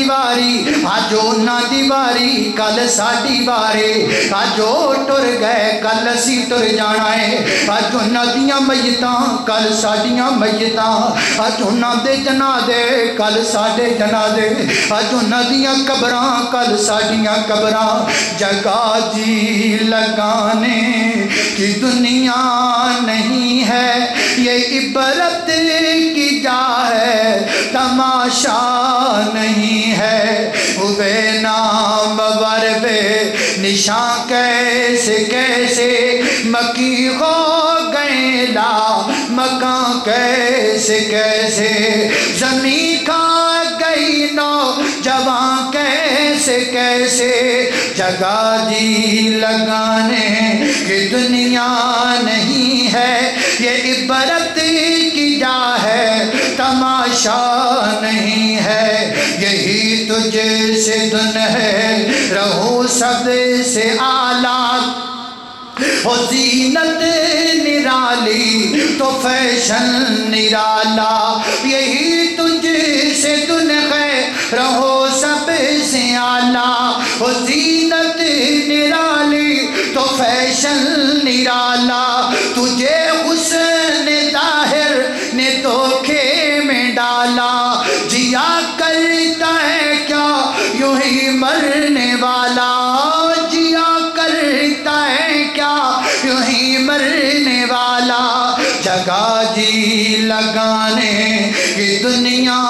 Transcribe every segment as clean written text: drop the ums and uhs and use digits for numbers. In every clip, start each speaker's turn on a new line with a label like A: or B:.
A: دی واری اج انہاں دی واری کل ساڈی واری اج او ٹر گئے کل اسی ٹر جانا ہے اج انہاں دیاں میتاں کل ساڈیاں میتاں اج انہاں دے جنازے کل ساڈے جنازے اج انہاں دیاں قبراں کل ساڈیاں قبراں جگہ جی لگانے کی دنیا نہیں ہے یہ عبرت کی جا ہے تماشا نہیں ہے ہوئے نام ور بے نشان کیسے کیسے مکی ہو گئے لا مکان کیسے کیسے زمین کھا گئی نو جوان کیسے کیسے جگہ جی لگانے کی دنیا نہیں ہے یہ عبرت کی جا ہے تماشا نہیں ہے یہی تجھ سے دن ہے رہو سب سے اعلیٰ ہو زینت نرالی تو فیشن نرالا یہی تجھ سے دن ہے رہو سب سے اعلیٰ ہو زینت نرالی تو فیشن نرالا تجھے حسن ظاہر نے دھوکے میں ڈالا جیا کرتا ہے کیا یوں ہی مرنے والا جیا کرتا ہے کیا یوں ہی مرنے والا جگہ جی لگانے کی دنیا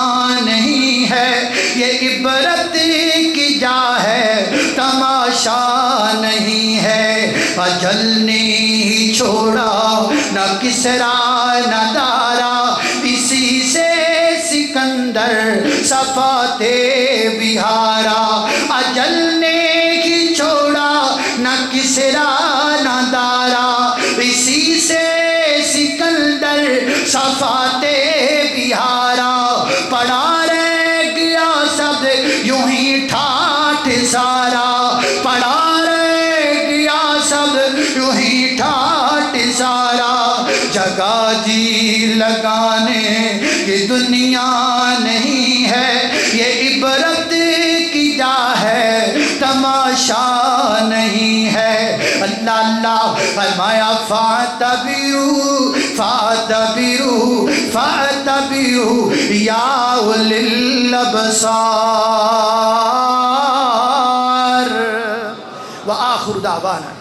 A: نہیں ہے یہ عبرت کی جا ہے تماشا نہیں ہے اجل نے ہی چھوڑا نہ کسرا نہ دارا اسی سے سکندر صفاتے بہارا اجل نے ہی چھوڑا نہ کسرا نہ دارا اسی سے سکندر صفاتے بہارا پڑا رہ گیا سب یوں ہی ٹھاٹھ سارا پڑا رہ گیا سب یوں ہی ٹھاٹھ سارا جگہ جی لگانے کی دنیا نہیں ہے یہ عبرت کی جا ہے تماشا نہیں ہے اللہ اللہ فرمایا فاتبعوا فاتبعوا فاتبعوا یا اولی الابصار وآخر دعوانا